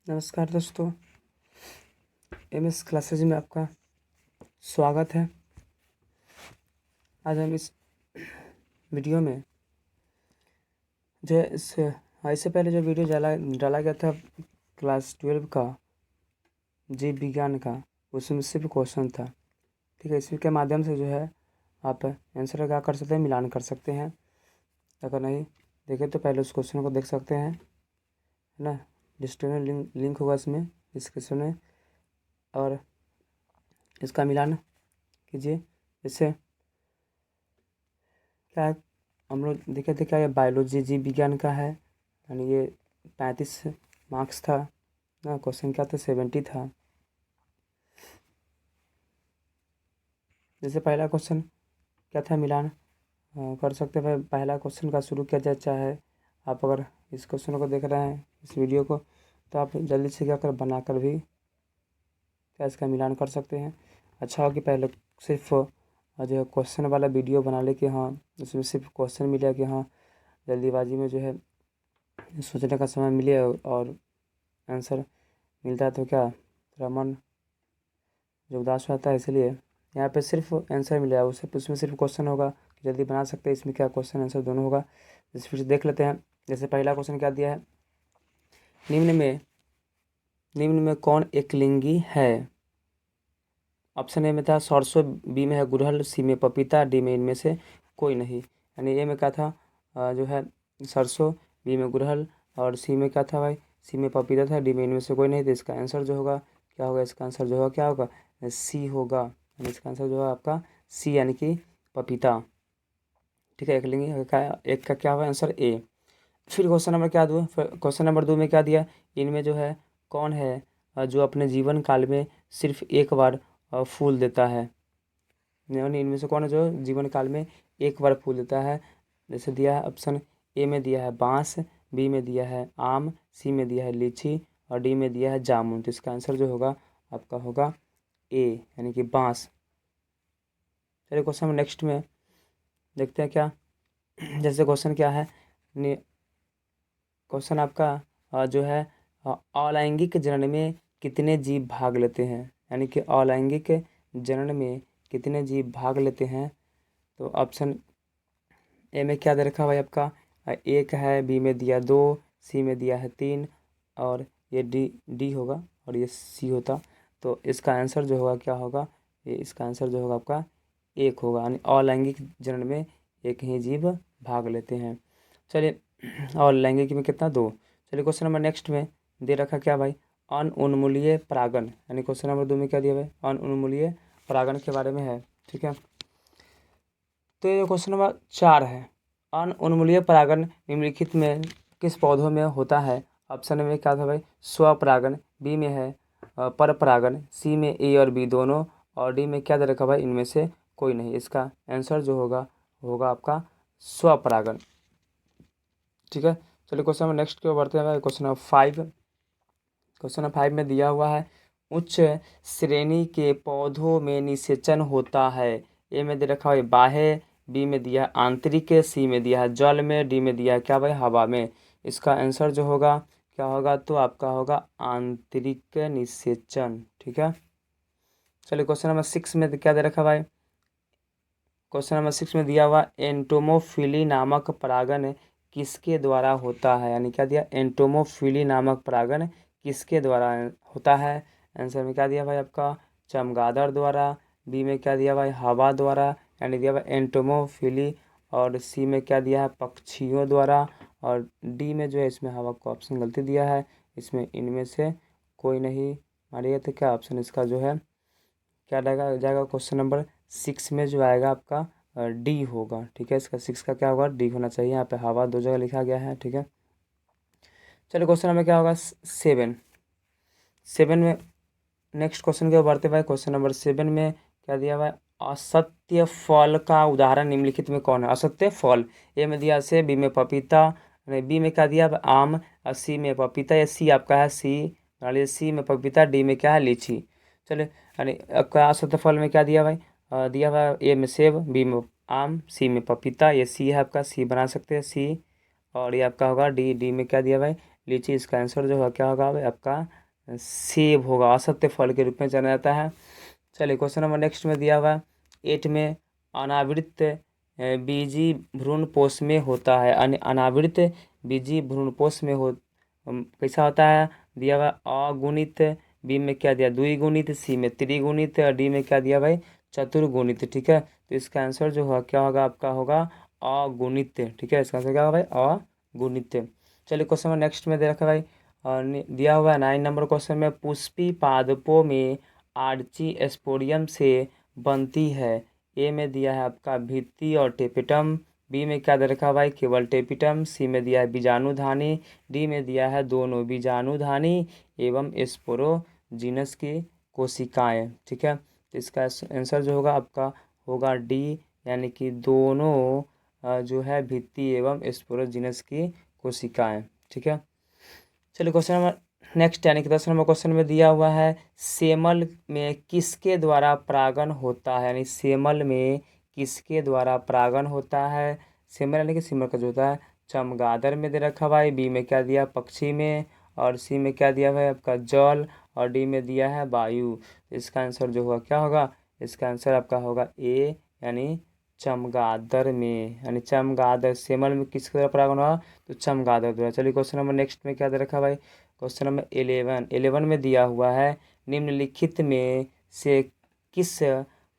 नमस्कार दोस्तों, MS classes में आपका स्वागत है। आज हम इस वीडियो में जो है इससे पहले जो वीडियो डाला गया था क्लास 12 का जीव विज्ञान का, उसमें सिर्फ क्वेश्चन था। ठीक है, इसी के माध्यम से जो है आप आंसर क्या कर सकते हैं, मिलान कर सकते हैं। अगर नहीं देखें तो पहले उस क्वेश्चन को देख सकते हैं, है ना। डिस्क्रिप्शन लिंक होगा इसमें डिस्क्रिप्शन में, और इसका मिलान कीजिए। इससे क्या है, हम लोग देखे थे क्या, ये बायोलॉजी जीव विज्ञान का है, यानी ये 35 मार्क्स था ना। क्वेश्चन क्या था, 70 था। जैसे पहला क्वेश्चन क्या था, मिलान कर सकते हैं। पहला क्वेश्चन का शुरू किया जाए, चाहे आप अगर इस क्वेश्चन को देख रहे हैं, इस वीडियो को, तो आप जल्दी से क्या कर बनाकर भी क्या इसका मिलान कर सकते हैं। अच्छा हो कि पहले सिर्फ जो है क्वेश्चन वाला वीडियो बना ले कि हाँ उसमें सिर्फ क्वेश्चन मिला, कि हाँ जल्दीबाजी में जो है सोचने का समय मिले और आंसर मिलता है तो क्या थोड़ा मन जो उदास रहता है। इसलिए यहाँ पे सिर्फ आंसर मिलेगा, उससे उसमें सिर्फ क्वेश्चन होगा कि जल्दी बना सकते हैं। इसमें क्या क्वेश्चन आंसर दोनों होगा। जैसे फिर से देख लेते हैं। जैसे पहला क्वेश्चन क्या दिया है, निम्न में कौन एकलिंगी है। ऑप्शन ए में था सरसों, बी में है गुड़हल, सी में पपीता, डी में इनमें से कोई नहीं। यानी ए में क्या था, जो है सरसों, बी में गुड़हल, और सी में क्या था भाई, सी में पपीता था, डी में इनमें से कोई नहीं। तो इसका आंसर जो होगा क्या होगा, इसका आंसर जो होगा क्या होगा, सी होगा। यानी इसका आंसर जो है आपका सी, यानी कि पपीता। ठीक है, एक लेंगे एक का क्या हुआ आंसर, ए। फिर क्वेश्चन नंबर क्या दो, क्वेश्चन नंबर 2 में क्या दिया, इनमें जो है कौन है जो अपने जीवन काल में सिर्फ एक बार फूल देता है। यानी इनमें से कौन है जो जीवन काल में एक बार फूल देता है। जैसे दिया है ऑप्शन ए में दिया है बांस, बी में दिया है आम, सी में दिया है लीची, और डी में दिया है जामुन। तो इसका आंसर जो होगा आपका होगा ए, यानी कि बांस। चलिए क्वेश्चन नेक्स्ट में देखते हैं क्या। जैसे क्वेश्चन क्या है, क्वेश्चन आपका जो है अलैंगिक जनन में कितने जीव भाग लेते हैं। यानी कि अलैंगिक जनन में कितने जीव भाग लेते हैं। तो ऑप्शन ए में क्या दे रखा है भाई आपका, एक है, बी में दिया 2, सी में दिया है 3, और ये डी होगा और ये सी होता। तो इसका आंसर जो होगा क्या होगा, ये इसका आंसर जो होगा आपका एक होगा। यानी अलैंगिक जनन में एक ही जीव भाग लेते हैं। चलिए, और लैंगिक में कितना, 2। चलिए क्वेश्चन नंबर नेक्स्ट में दे रखा क्या भाई, अनउन्मूलीय परागण। यानी क्वेश्चन नंबर 2 में क्या दिया भाई, अनउन्मूलीय परागण के बारे में है। ठीक है, तो ये क्वेश्चन नंबर 4 है, अनउन्मूलीय परागण निम्नलिखित में किस पौधों में होता है। ऑप्शन में क्या था भाई, स्वपरागण, बी में है पर परागण, सी में ए और बी दोनों, और डी में क्या दे रखा भाई, इनमें से कोई नहीं। इसका आंसर जो होगा होगा आपका स्वपरागण। ठीक है, चलिए क्वेश्चन नंबर नेक्स्ट की ओर बढ़ते हैं भाई। क्वेश्चन नंबर 5, क्वेश्चन नंबर 5 में दिया हुआ है, उच्च श्रेणी के पौधों में निषेचन होता है। ए में दे रखा है बाह्य, बी में दिया है आंतरिक, सी में दिया है जल में, डी में दिया है क्या भाई, हवा में। इसका आंसर जो होगा क्या होगा, तो आपका होगा आंतरिक निषेचन। ठीक है, चलिए क्वेश्चन नंबर 6 में क्या दे रखा है भाई, क्वेश्चन नंबर 6 में दिया हुआ एंटोमोफिली नामक परागण किसके द्वारा होता है। यानी क्या दिया, एंटोमोफिली नामक परागण किसके द्वारा होता है। आंसर में क्या दिया भाई आपका, चमगादड़ द्वारा, बी में क्या दिया भाई, हवा द्वारा, यानी दिया भाई एंटोमोफिली, और सी में क्या दिया है, पक्षियों द्वारा, और डी में जो है इसमें हवा को ऑप्शन गलती दिया है, इसमें इनमें से कोई नहीं मानिएगा। तो क्या ऑप्शन इसका जो है क्या जाएगा क्वेश्चन नंबर 6 में जो आएगा आपका डी होगा। ठीक है, इसका 6 का क्या होगा, डी होना चाहिए। यहाँ पे हवा दो जगह लिखा गया है। ठीक है, चलिए क्वेश्चन नंबर क्या होगा, 7 में नेक्स्ट क्वेश्चन के बढ़ते भाई। क्वेश्चन नंबर 7 में क्या दिया हुआ है, असत्य फल का उदाहरण निम्नलिखित में कौन है। असत्य फल, ए में दिया सेब, बी में पपीता, नहीं बी में क्या दिया आम, और सी में पपीता, या सी आपका है सी में पपीता, डी में क्या है लीची। चलिए, यानी आपका असत्य फल में क्या दिया भाई, दिया हुआ है ए में सेब, बी में आम, सी में पपीता, ये सी है आपका, सी बना सकते हैं सी। और ये आपका होगा डी में क्या दिया भाई, लीची, इसका आंसर जो है क्या होगा भाई आपका सेब होगा, असत्य फल के रूप में जाना जाता है। चलिए क्वेश्चन नंबर नेक्स्ट में दिया हुआ 8 में अनावृत बीजी भ्रूणपोष में होता है, अनावृत बीजी भ्रूणपोष में कैसा होता है, दिया हुआ अगुणित, बी में क्या दिया द्विगुणित, सी में त्रिगुणित और डी में क्या दिया भाई चतुर्गुणित। ठीक है, तो इसका आंसर जो होगा क्या होगा आपका होगा अगुणित। ठीक है, इसका आंसर क्या होगा भाई अगुणित। चलिए क्वेश्चन नंबर नेक्स्ट में दे रखा है भाई दिया हुआ है 9 नंबर क्वेश्चन में पुष्पी पादपों में आर्ची एस्पोरियम से बनती है। ए में दिया है आपका भित्ति और टेपिटम, बी में क्या दे रखा है भाई केवल टेपिटम, सी में दिया है बीजाणुधानी, डी में दिया है दोनों बीजाणुधानी एवं स्पोरोजीनस की कोशिकाएं। ठीक है, तो इसका आंसर जो होगा आपका होगा डी, यानी कि दोनों जो है भित्ति एवं स्पोरोजीनस की कोशिकाएं। ठीक है, चलिए क्वेश्चन नंबर नेक्स्ट यानी कि 10 नंबर क्वेश्चन में दिया हुआ है सेमल में किसके द्वारा परागण होता है, यानी सेमल में किसके द्वारा परागण होता है। सेमल यानी कि सिमल का जो होता है चमगादड़ में दे रखा भाई, बी में क्या दिया पक्षी में, और सी में क्या दिया भाई आपका जल, और डी में दिया है वायु। इसका आंसर जो होगा क्या होगा, इसका आंसर आपका होगा ए, यानी चमगादड़ में, यानी चमगादड़ सेमल में किसके द्वारा परागण हुआ तो चमगादड़ द्वारा। चलिए क्वेश्चन नंबर नेक्स्ट में क्या दे रखा भाई क्वेश्चन नंबर 11 में दिया हुआ है निम्नलिखित में से किस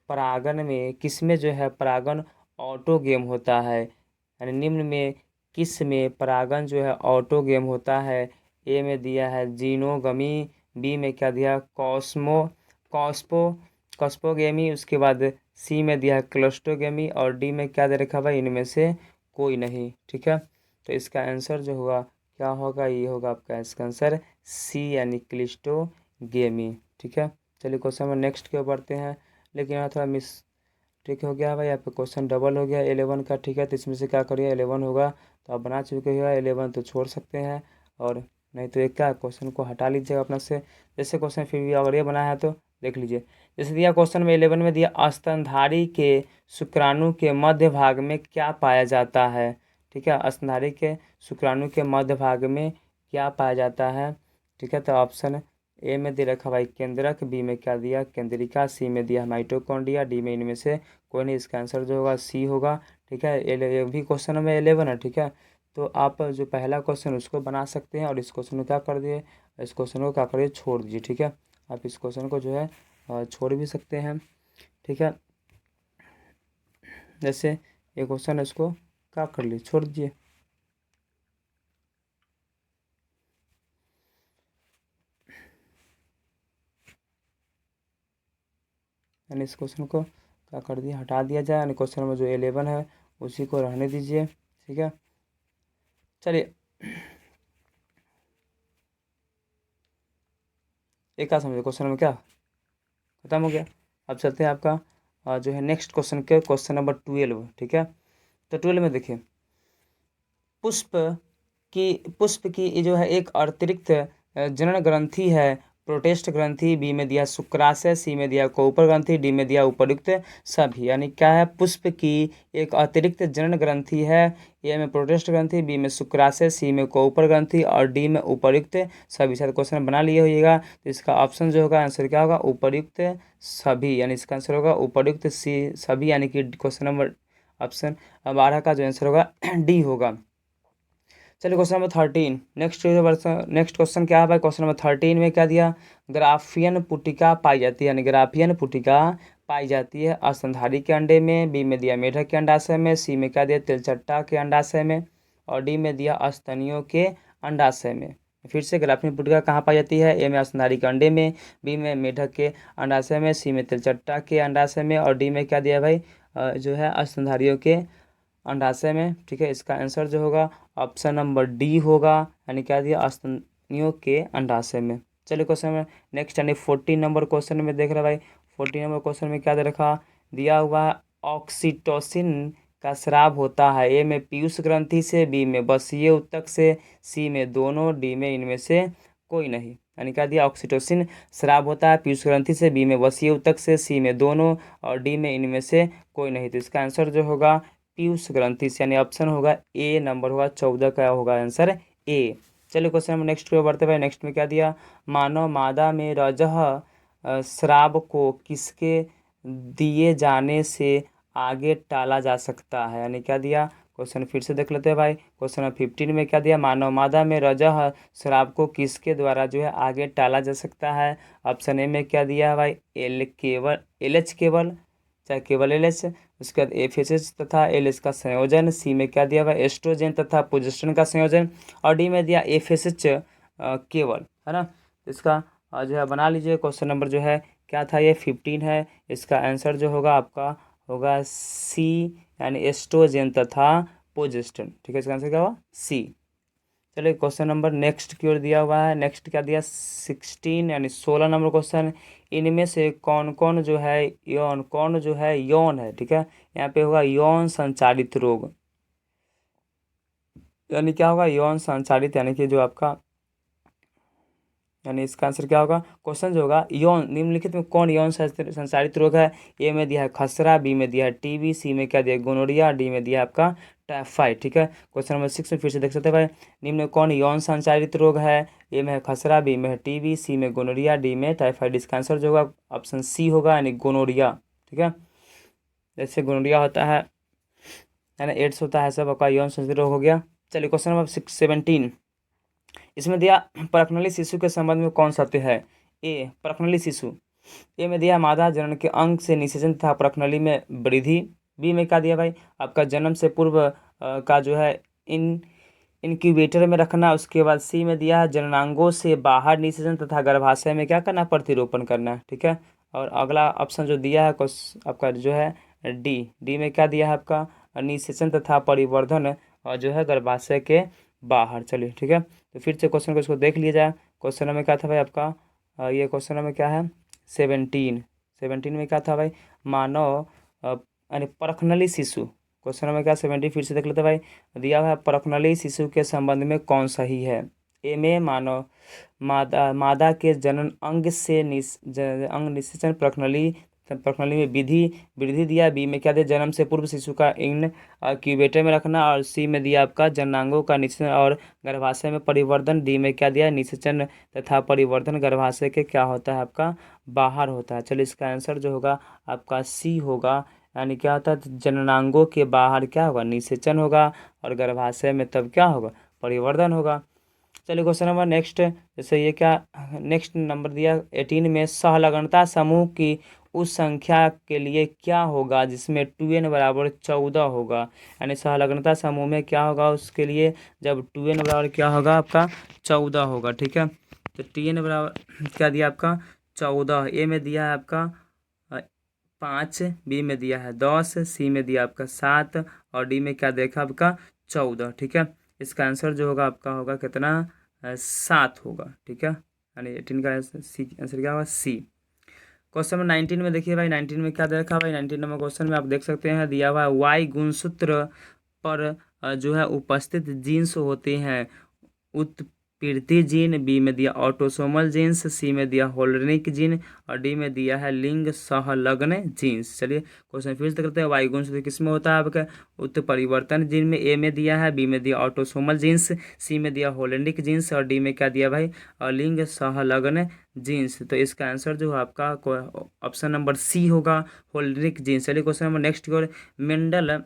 परागण में किस में जो है परागण ऑटोगेम होता है, यानी निम्न में किस में परागण जो है ऑटोगेम होता है। ए में दिया है जीनोगमी, बी में क्या दिया कॉस्पो कॉस्पोगेमी, उसके बाद सी में दिया है क्लस्टोगेमी, और डी में क्या दे रखा भाई इनमें से कोई नहीं। ठीक है, तो इसका आंसर जो होगा क्या होगा, ये होगा आपका इसका आंसर सी, यानी क्लिस्टोगेमी। ठीक है, चलिए क्वेश्चन में नेक्स्ट की ओर बढ़ते हैं, लेकिन यहाँ थोड़ा मिस ठीक हो गया भाई, यहाँ पे क्वेश्चन डबल हो गया 11 का। ठीक है, तो इसमें से क्या करिए 11 होगा तो आप बना चुके हो, 11 तो छोड़ सकते हैं, और नहीं तो एक क्या क्वेश्चन को हटा लीजिएगा अपना से। जैसे क्वेश्चन फिर भी अगर ये बना है तो देख लीजिए, जैसे दिया क्वेश्चन में 11 में दिया स्तनधारी के शुक्राणु के मध्य भाग में क्या पाया जाता है। ठीक है, स्तनधारी के शुक्राणु के मध्य भाग में क्या पाया जाता है। ठीक है, तो ऑप्शन ए में दे रखा भाई केंद्रक, बी में क्या दिया केंद्रिका, सी में दिया माइटोकॉन्ड्रिया, डी में इनमें से कोई नहीं। इसका आंसर जो होगा सी होगा। ठीक है, ये भी क्वेश्चन नंबर 11 है। ठीक है, तो आप जो पहला क्वेश्चन उसको बना सकते हैं, और इस क्वेश्चन को क्या कर दिए इस क्वेश्चन को क्या करिए छोड़ दीजिए। ठीक है, आप इस क्वेश्चन को जो है छोड़ भी सकते हैं। ठीक है, जैसे ये क्वेश्चन है इसको क्या कर लिए छोड़ दीजिए। यानी इस क्वेश्चन को क्या कर दिया हटा दिया जाए, यानी क्वेश्चन नंबर जो 11 है उसी को रहने दीजिए। ठीक है, चलिए एक क्या समझे क्वेश्चन में क्या खत्म हो गया। अब चलते हैं आपका जो है नेक्स्ट क्वेश्चन के क्वेश्चन नंबर 12। ठीक है, तो 12 में देखिए पुष्प पुष्प की जो है एक अतिरिक्त जनन ग्रंथि है प्रोटेस्ट ग्रंथि, बी में दिया शुक्राशय, सी में दिया कोपर ग्रंथि, डी में दिया उपर्युक्त सभी। यानी क्या है पुष्प की एक अतिरिक्त जनन ग्रंथि है, ए में प्रोटेस्ट ग्रंथि, बी में शुक्राशय, सी में कोपर ग्रंथि और डी में उपर्युक्त सभी। सारे क्वेश्चन बना लिए होइएगा, तो इसका ऑप्शन जो होगा आंसर क्या होगा उपर्युक्त सभी, यानी इसका आंसर होगा उपर्युक्त सी सभी, यानी कि क्वेश्चन नंबर ऑप्शन 12 का जो आंसर होगा डी होगा। चलिए क्वेश्चन नंबर 13 नेक्स्ट क्वेश्चन क्या है भाई क्वेश्चन नंबर 13 में क्या दिया ग्राफियन पुटिका पाई जाती है, यानी ग्राफियन पुटिका पाई जाती है स्तनधारी के अंडे में, बी में दिया मेढक के अंडाशय में, सी में क्या दिया तिलचट्टा के अंडाशय में, और डी में दिया स्तनियों के अंडाशय में। फिर से ग्राफियन पुटिका कहाँ पाई जाती है, ए में स्तनधारी के अंडे में, बी में मेढक के अंडाशय में, सी में तिलचट्टा के अंडाशय में, और डी में क्या दिया भाई जो है स्तनधारियों के अंडाशय में। ठीक है, इसका आंसर जो होगा ऑप्शन नंबर डी होगा, यानी क्या दिया स्तनियों के अंडाशय में। चलिए क्वेश्चन में नेक्स्ट यानी 14 नंबर क्वेश्चन में देख रहे भाई 14 नंबर क्वेश्चन में क्या दे रखा दिया हुआ है ऑक्सीटोसिन का स्राव होता है, ए में पीयूष ग्रंथि से, बी में बसीय ऊतक से, सी में दोनों, डी में इनमें से कोई नहीं। यानी क्या दिया ऑक्सीटोसिन स्राव होता है पीयूष ग्रंथि से, बी में वसीय ऊतक से, सी में दोनों और डी में इनमें से कोई नहीं। तो इसका आंसर जो होगा पीयूष ग्रंथि से, यानी ऑप्शन होगा ए नंबर होगा 14 का होगा आंसर ए। चलिए क्वेश्चन नंबर नेक्स्ट की ओर बढ़ते भाई। नेक्स्ट में क्या दिया, मानव मादा में रजह स्राव को किसके दिए जाने से आगे टाला जा सकता है, यानी क्या दिया, क्वेश्चन फिर से देख लेते हैं भाई। क्वेश्चन नंबर 15 में क्या दिया, मानव मादा में रजह स्राव को किसके द्वारा जो है आगे टाला जा सकता है। ऑप्शन ए में क्या दिया है भाई, एल केवल, एल एच केवल, चाहे केवल एल एच, उसके बाद एफ एस एच तथा एल एच का संयोजन। सी में क्या दिया भाई, एस्ट्रोजन तथा प्रोजेस्टेरोन का संयोजन। और डी में दिया एफ एस एच केवल, है ना। तो इसका जो है बना लीजिए। क्वेश्चन नंबर जो है क्या था, ये 15 है। इसका आंसर जो होगा आपका होगा सी, यानी एस्ट्रोजन तथा प्रोजेस्टेरोन। ठीक है, इसका आंसर क्या होगा, सी। चलिए क्वेश्चन नंबर नेक्स्ट की ओर दिया हुआ है। नेक्स्ट क्या दिया, 16 यानी 16 नंबर क्वेश्चन। इनमें से कौन कौन जो है यौन, कौन जो है यौन है, ठीक है, यहाँ पे होगा यौन संचालित रोग, यानी क्या होगा, यौन संचालित, यानी कि जो आपका, यानी इसका आंसर क्या होगा, क्वेश्चन जो होगा यौन निम्नलिखित में कौन यौन संचालित रोग है। ए में दिया है खसरा, बी में दिया है टीबी, सी में क्या दिया है गोनोरिया, डी में दिया है आपका टाइफाइड। ठीक है, क्वेश्चन नंबर 6 में फिर से देख सकते हैं भाई, निम्न में कौन यौन संचालित रोग है। ए में है खसरा, बी में है टीबी, सी में गोनोरिया, डी में टाइफाइड। इसका आंसर जो होगा ऑप्शन सी होगा, यानी गोनोरिया। ठीक है, जैसे गोनोरिया होता है, यानी एड्स होता है, सब आपका यौन संचालित रोग हो गया। चलिए क्वेश्चन नंबर 17, इसमें दिया परखनली शिशु के संबंध में कौन सत्य है। ए परखनली शिशु, ए में दिया मादा जनन के अंग से निषेचन तथा परखनली में वृद्धि। बी में क्या दिया भाई, आपका जन्म से पूर्व का जो है इनक्यूबेटर में रखना। उसके बाद सी में दिया है जननांगों से बाहर निषेचन तथा गर्भाशय में क्या करना, प्रतिरोपण करना। ठीक है, और अगला ऑप्शन जो दिया है आपका जो है डी, डी में क्या दिया है आपका निषेचन तथा परिवर्धन और जो है गर्भाशय के बाहर। चलिए ठीक है, तो फिर से क्वेश्चन को इसको देख लिया जाए। क्वेश्चन में क्या था भाई आपका, ये क्वेश्चन में क्या है 17 में क्या था भाई, मानव यानी परखनली शिशु। क्वेश्चन में क्या 17 फिर से देख लेते हैं भाई। दिया हुआ है परखनली शिशु के संबंध में कौन सही है। ए में मानव मादा के जनन अंग से अंग निषेचन प्रखनली में विधि वृद्धि दिया। बी में क्या दिया, जन्म से पूर्व शिशु का इन क्यूबेटर में रखना। और सी में दिया आपका जननांगों का निषेचन और गर्भाशय में परिवर्तन। डी में क्या दिया, निषेचन तथा परिवर्तन गर्भाशय के क्या होता है, आपका बाहर होता है। चलिए इसका आंसर जो होगा आपका सी होगा, यानी क्या होता है, जननांगों के बाहर क्या होगा, निषेचन होगा, और गर्भाशय में तब क्या होगा, परिवर्तन होगा। चलिए क्वेश्चन नंबर नेक्स्ट, जैसे ये क्या नेक्स्ट नंबर दिया 18 में, सहलग्नता समूह की उस संख्या के लिए क्या होगा जिसमें 2n बराबर 14 होगा। यानी सहलग्नता समूह में क्या होगा उसके लिए, जब 2n बराबर क्या होगा आपका 14 होगा। ठीक है, तो tn बराबर क्या दिया आपका 14। ए में दिया है आपका 5, बी में दिया है 10, सी में दिया आपका 7, और डी में क्या देखा आपका 14। ठीक है, इसका आंसर जो होगा आपका होगा कितना, 7 होगा। ठीक है, यानी 18 का सी आंसर क्या होगा, सी। क्वेश्चन नंबर 19 में देखिए भाई, 19 में क्या देखा भाई, 19 नंबर क्वेश्चन में आप देख सकते हैं दिया हुआ है वाई गुणसूत्र पर जो है उपस्थित जीन्स होते हैं उत्पीड़ित जीन। बी में दिया ऑटोसोमल जीन्स, सी में दिया होल्डनिक जीन, और डी में दिया है लिंग सहलग्न जीन्स। चलिए क्वेश्चन फिर से करते हैं, वाई गुणसूत्र किस में होता है आपका, उत्परिवर्तन जीन में। ए में दिया है, बी में दिया ऑटोसोमल जीन्स, सी में दिया होल्डनिक जीन्स, और डी में क्या दिया भाई लिंग सहलग्न जीन्स। तो इसका आंसर जो है आपका ऑप्शन नंबर सी होगा, होल्डनिक जीन्स। चलिए क्वेश्चन नंबर नेक्स्ट की ओर, मेंडल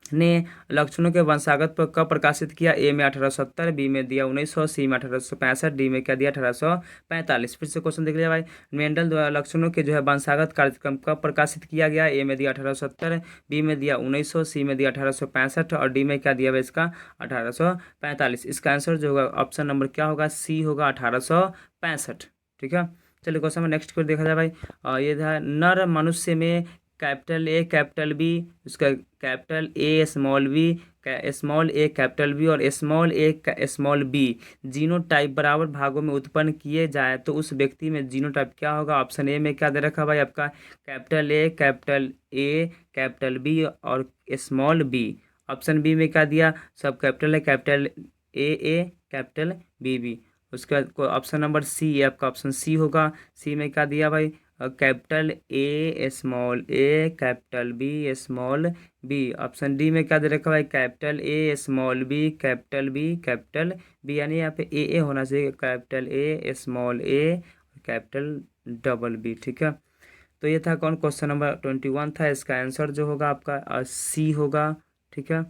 ने लक्षणों के वंशागत पर कब प्रकाशित किया। ए में 1870, बी में दिया 1900, सी में 1865, डी में क्या दिया 1845। फिर से क्वेश्चन देख लिया भाई, मेंडल द्वारा लक्षणों के जो है वंशागत कार्यक्रम कब प्रकाशित किया गया। ए में दिया 1870, बी में दिया 1900, सी में दिया 1865, और डी में क्या दिया भाई इसका 1845। इसका आंसर जो होगा ऑप्शन नंबर क्या होगा, सी होगा 1865। ठीक है, चलिए क्वेश्चन में नेक्स्ट को देखा जाए भाई। ये था नर मनुष्य में कैपिटल ए कैपिटल बी, उसका capital A small B, small A capital B, और small A small B genotype बराबर भागों में उत्पन्न किए जाए तो उस व्यक्ति में जीनोटाइप क्या होगा। ऑप्शन ए में क्या दे रखा भाई आपका कैपिटल बी और स्मॉल बी। ऑप्शन बी में क्या दिया, सब कैपिटल है, कैपिटल ए कैपिटल बी। उसके बाद ऑप्शन नंबर सी आपका ऑप्शन सी होगा। सी में क्या दिया भाई capital A small A capital B small B. Option D में क्या दे रखा है? Capital A small B capital B, यानी यहाँ पे ए होना चाहिए, capital A small A capital double B. ठीक है, तो ये था कौन? क्वेश्चन नंबर 21 था। इसका आंसर जो होगा आपका सी होगा। ठीक है,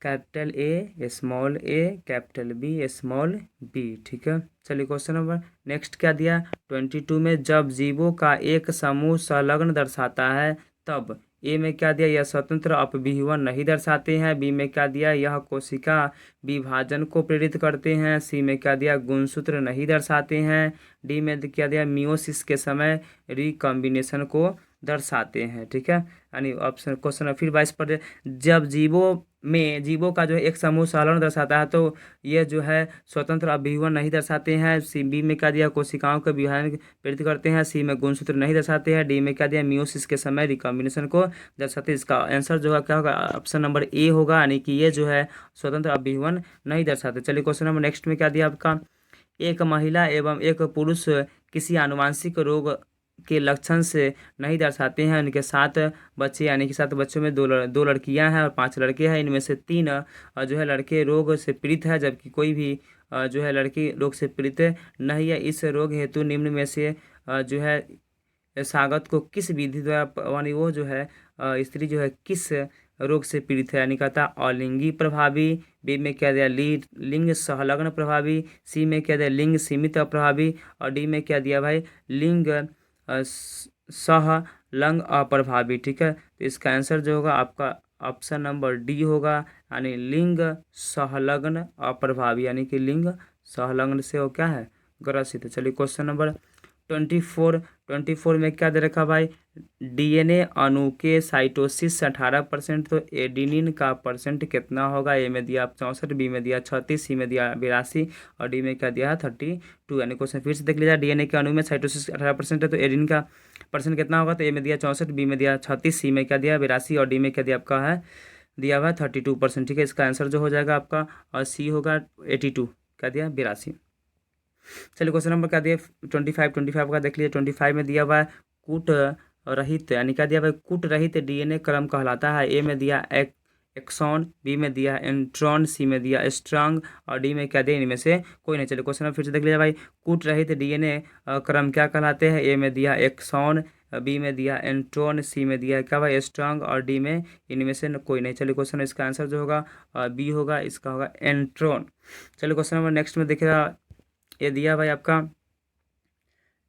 capital A small A capital B small B. ठीक है, चलिए क्वेश्चन नंबर नेक्स्ट क्या दिया? 22 में जब जीवों का एक समूह संलग्न दर्शाता है तब। ए में क्या दिया? यह स्वतंत्र अपविहवन नहीं दर्शाते हैं। बी में क्या दिया? यह कोशिका विभाजन को प्रेरित करते हैं। सी में क्या दिया? गुणसूत्र नहीं दर्शाते हैं। डी में क्या दिया? मियोसिस के समय रिकॉम्बिनेशन को दर्शाते हैं। ठीक है, यानी ऑप्शन क्वेश्चन फिर 22 पर, जब जीवों का जो है एक समूह संलग्न दर्शाता है तो यह जो है स्वतंत्र अभिवन नहीं दर्शाते हैं। सी बी में क्या दिया? कोशिकाओं के विभाजन प्रेरित करते हैं। सी में गुणसूत्र नहीं दर्शाते हैं। डी में क्या दिया? मियोसिस के समय रिकॉम्बिनेशन को दर्शाते हैं। इसका आंसर जो है क्या होगा? ऑप्शन नंबर ए होगा, यानी कि ये जो है स्वतंत्र अभिवन नहीं दर्शाते। चलिए क्वेश्चन नंबर नेक्स्ट में क्या दिया आपका? एक महिला एवं एक पुरुष किसी आनुवांशिक रोग के लक्षण से नहीं दर्शाते हैं। उनके 7 बच्चे, यानी कि 7 बच्चों में दो लड़कियां हैं और 5 लड़के हैं। इनमें से 3 जो है लड़के रोग से पीड़ित है, जबकि कोई भी जो है लड़की रोग से पीड़ित नहीं है। इस रोग हेतु निम्न में से जो है सागत को किस विधि द्वारा, यानी वो जो है स्त्री जो है किस रोग से पीड़ित है? यानी कहता अलिंगी प्रभावी। बी में क्या दिया? लिंग सहलग्न प्रभावी। सी में क्या दिया? लिंग सीमित अप्रभावी। और डी में क्या दिया भाई? लिंग सहलंग अप्रभावी। ठीक है, तो इसका आंसर जो होगा आपका ऑप्शन नंबर डी होगा, यानी लिंग सहलग्न अप्रभावी, यानी कि लिंग सहलग्न से वो क्या है? ग्रसित है। चलिए क्वेश्चन नंबर 24 में क्या दे रखा भाई? डीएनए अणु के साइटोसिस से 18%, तो एडिनिन का परसेंट कितना होगा? ए में दिया 64, बी में दिया 36, सी में दिया 82 और डी में क्या दिया? 32। यानी क्वेश्चन फिर से देख लीजिए, डीएनए के अणु में साइटोसिस 18% है तो एडिनिन का परसेंट कितना होगा? तो ए में दिया 64, बी में दिया 36, सी में क्या दिया? 82 और डी में क्या दिया आपका है? दिया हुआ है 32%। ठीक है, इसका आंसर जो हो जाएगा आपका और सी होगा 82, क्या दिया? 82। चलिए क्वेश्चन नंबर क्या दिया? 25 का देख लीजिए। 25 में दिया हुआ है कूट रहित, यानी क्या दिया भाई? कूट रहित डीएनए क्रम कहलाता है। ए में दिया एक्सॉन, बी में दिया इंट्रॉन, सी में दिया स्ट्रांग और डी में क्या दिया? इनमें से कोई नहीं। चलिए क्वेश्चन नंबर फिर से देख लीजिए भाई, कूट रहित डीएनए क्रम क्या कहलाते हैं? ए में दिया एक्सॉन, बी में दिया एंट्रोन, सी में दिया क्या भाई? स्ट्रांग और डी में इनमें से कोई नहीं। चलिए क्वेश्चन इसका आंसर जो होगा बी होगा, इसका होगा एंट्रोन। चलिए क्वेश्चन नंबर नेक्स्ट में देखिएगा, ये दिया भाई आपका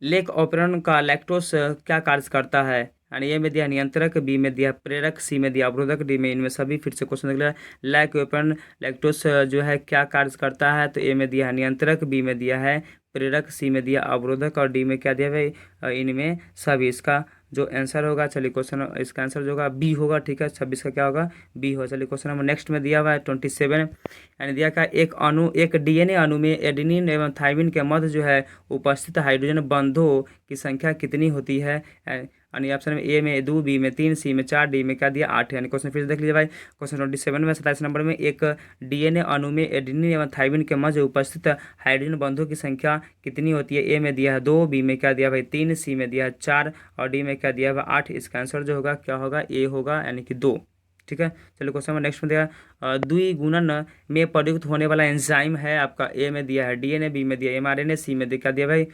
लेक ऑपरेशन का लैक्टोस क्या कार्य करता है? यानी ए में दिया नियंत्रक, बी में दिया प्रेरक, सी में दिया अवरोधक, डी में इनमें सभी। फिर से क्वेश्चन देख लिया, लैक ऑपरेशन लैक्टोस जो है क्या कार्य करता है? तो ए में दिया है नियंत्रक, बी में दिया है प्रेरक, सी में दिया अवरोधक और डी में क्या दिया भाई? इनमें सभी। इसका जो आंसर होगा, चलिए क्वेश्चन इसका आंसर जो होगा बी होगा। ठीक है, 26 का क्या होगा? बी होगा। चलिए क्वेश्चन नंबर नेक्स्ट में दिया हुआ है 27, यानी दिया का एक डीएनए अणु में एडेनिन एवं थाइमिन के मध्य जो है उपस्थित हाइड्रोजन बंधों की संख्या कितनी होती है? यानी ऑप्शन में ए में 2, बी में 3, सी में 4, डी में क्या दिया? 8। यानी क्वेश्चन फिर से देख लीजिए भाई, क्वेश्चन 27 में 27 नंबर में एक डीएनए अणु में एडेनिन एवं थाइमिन के मध्य उपस्थित हाइड्रोजन बंधों की संख्या कितनी होती है? ए में दिया है 2, बी में क्या दिया भाई? 3, सी में दिया है 4 और डी में क्या दिया है? 8। इसका आंसर जो होगा क्या होगा? ए होगा, यानी कि 2। ठीक है, चलिए क्वेश्चन में नेक्स्ट में दिया द्विगुणन में प्रयुक्त होने वाला एंजाइम है आपका। ए में दिया है डीएनए, बी में दिया एमआरएनए, सी में क्या दिया भाई?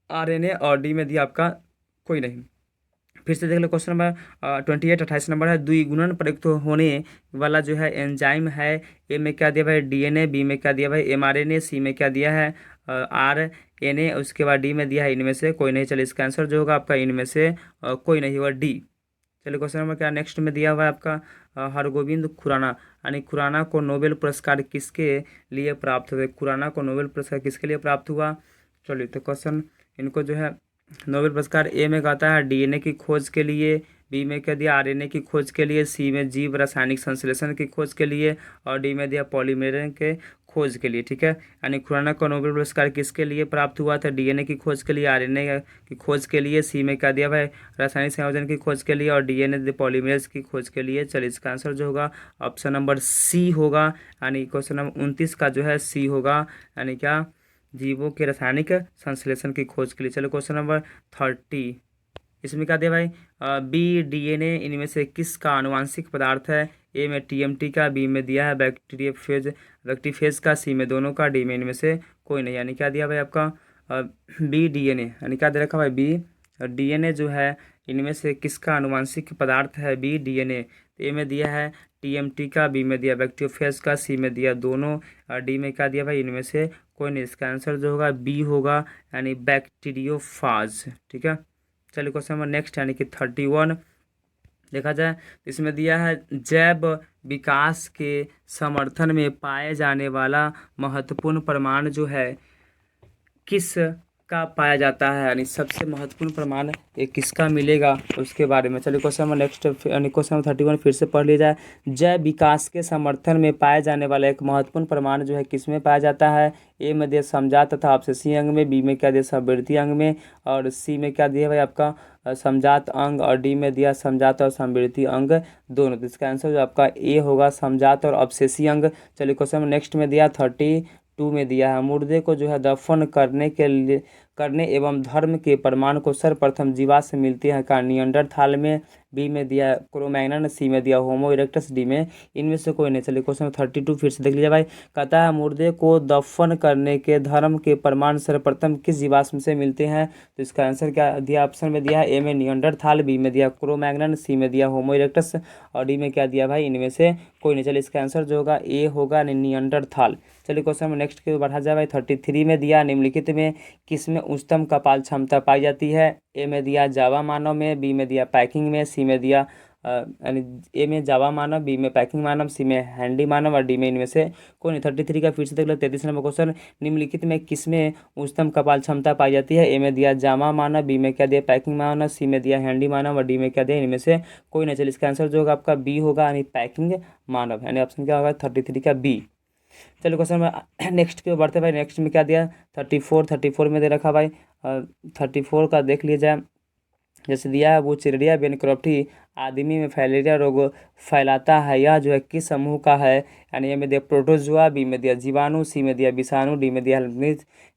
आरएनए और डी में दिया आपका कोई नहीं। फिर से देख लो क्वेश्चन नंबर 28 नंबर है, द्विगुणन प्रयुक्त होने वाला जो है एंजाइम है। ए में क्या दिया भाई? डीएनए, बी में क्या दिया भाई? एमआरएनए, सी में क्या दिया है? आरएनए, उसके बाद डी में दिया है इनमें से कोई नहीं। चलिए इसका आंसर जो होगा आपका इनमें से कोई नहीं होगा, डी। चलिए क्वेश्चन नंबर क्या नेक्स्ट में दिया हुआ है आपका हरगोविंद खुराना, यानी खुराना को नोबेल पुरस्कार किसके लिए प्राप्त हुए? खुराना को नोबेल पुरस्कार किसके लिए प्राप्त हुआ? चलिए तो क्वेश्चन इनको जो है नोबेल पुरस्कार ए में कहता है डीएनए की खोज के लिए, बी में क्या दिया? आरएनए की खोज के लिए, सी में जीव रासायनिक संश्लेषण की खोज के लिए और डी में दिया पॉलीमरेज के खोज के लिए। ठीक है, यानी खुराना को नोबेल पुरस्कार किसके लिए प्राप्त हुआ था? डीएनए की खोज के लिए, आरएनए की खोज के लिए, सी में क्या दिया भाई? रासायनिक संयोजन की खोज के लिए और डीएनए पॉलीमरेज की खोज के लिए। चलिए इसका आंसर जो होगा ऑप्शन नंबर सी होगा, यानी क्वेश्चन नंबर 29 का जो है सी होगा, यानी क्या जीवों के रासायनिक संश्लेषण की खोज के लिए। चलो क्वेश्चन नंबर 30, इसमें क्या दिया भाई, बी डीएनए इनमें से किसका आनुवांशिक पदार्थ है। ए में टीएमटी का, बी में दिया है बैक्टीफेज का, सी में दोनों का, डी में इनमें से कोई नहीं। यानी क्या दिया भाई आपका बी डीएनए, यानी क्या दे रखा भाई बी डीएनए जो है इनमें से किसका आनुवांशिक पदार्थ है, बी डीएनए। ए में दिया है टीएमटी का, बी में दिया बैक्टीरियोफेज का, सी में दिया दोनों, और डी में क्या दिया भाई इनमें से कोई नहीं। इसका आंसर जो होगा बी होगा, यानी बैक्टीरियोफाज। ठीक है, चलिए क्वेश्चन नंबर नेक्स्ट, यानी कि 31 देखा जाए तो इसमें दिया है जैव विकास के समर्थन में पाए जाने वाला महत्वपूर्ण प्रमाण जो है किस का पाया जाता है, यानी सबसे महत्वपूर्ण प्रमाण ये किसका मिलेगा उसके बारे में। चलिए क्वेश्चन नंबर नेक्स्ट, यानी क्वेश्चन नंबर 31 फिर से पढ़ लिया जाए। जैव विकास के समर्थन में पाए जाने वाला एक महत्वपूर्ण प्रमाण जो है किसमें पाया जाता है। ए में दिया समजात तथा अपसेसी अंग में, बी में क्या दिया समवृद्धि अंग में, और सी में क्या दिया भाई आपका समजात अंग, और डी में दिया समजात और समवृद्धि अंग दोनों। तो इसका आंसर जो आपका ए होगा समजात और अपसेसी अंग। चलिए क्वेश्चन नंबर नेक्स्ट में दिया 32 में दिया है मुर्दे को जो है दफन करने एवं धर्म के प्रमाण को सर्वप्रथम जीवा से मिलते हैं का। निएंडरथाल में, बी में दिया क्रोमैग्नन, सी में दिया होमो इरेक्टस, डी में इनमें से कोई नहीं। चलिए क्वेश्चन 32 फिर से देख लीजिए भाई। कहता है मुर्दे को दफन करने के धर्म के प्रमाण सर्वप्रथम किस जीवाश्म से मिलते हैं। तो इसका आंसर क्या दिया, ऑप्शन में दिया है ए में निएंडरथाल, बी में दिया क्रोमैग्नन, सी में दिया होमो इरेक्टस, और डी में क्या दिया भाई इनमें से कोई नहीं। चलिए इसका आंसर जो होगा ए होगा निएंडरथाल। चलिए क्वेश्चन में नेक्स्ट के बढ़ा जाए भाई। 33 में दिया निम्नलिखित में किसमें उच्चतम कपाल क्षमता पाई जाती है। ए में दिया जावा मानव में, बी में दिया पैकिंग में, सी में दिया यानी ए में जावा मानव, बी में पैकिंग मानव, सी में हैंडी मानव, और डी में इनमें से कोई नहीं। 33 का फिर से देख लो। 33 नंबर क्वेश्चन, निम्नलिखित में किसमें उच्चतम कपाल क्षमता पाई जाती है। ए में दिया जावा मानव, बी में क्या दिया पैकिंग मानव, सी में दिया हैंडी मानव, और डी में क्या दिया इनमें से कोई नहीं। चलिए इसका आंसर जो होगा आपका बी होगा, यानी पैकिंग मानव, यानी ऑप्शन क्या होगा 33 का बी। चलो क्वेश्चन में नेक्स्ट की ओर बढ़ते भाई। नेक्स्ट में क्या दिया 34 में दे रखा भाई। 34 का देख लिया जाए। जैसे दिया है वो चिरडिया बेनक्रॉफ्टी आदमी में फाइलेरिया रोग फैलाता है, यह जो है किस समूह का है। यानी ए में दिया प्रोटोजुआ, बी में दिया जीवाणु, सी में दिया विषाणु, डी में दिया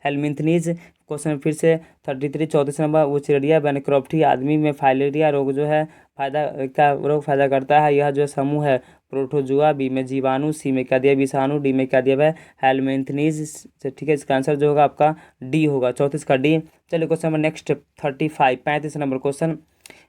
हेलमिंथनीज। क्वेश्चन फिर से 33 34 नंबर, वो चिरडिया बेनक्रॉफ्टी आदमी में फाइलेरिया रोग जो है फायदा करता है, यह जो समूह है प्रोटोजुआ, बी में जीवाणु, सी में क्या दिया विषाणु, डी में क्या दिया है हेलमिंथनीज। ठीक है, इसका आंसर जो होगा आपका डी होगा, 34 का डी। चलिए question number next 35 number question,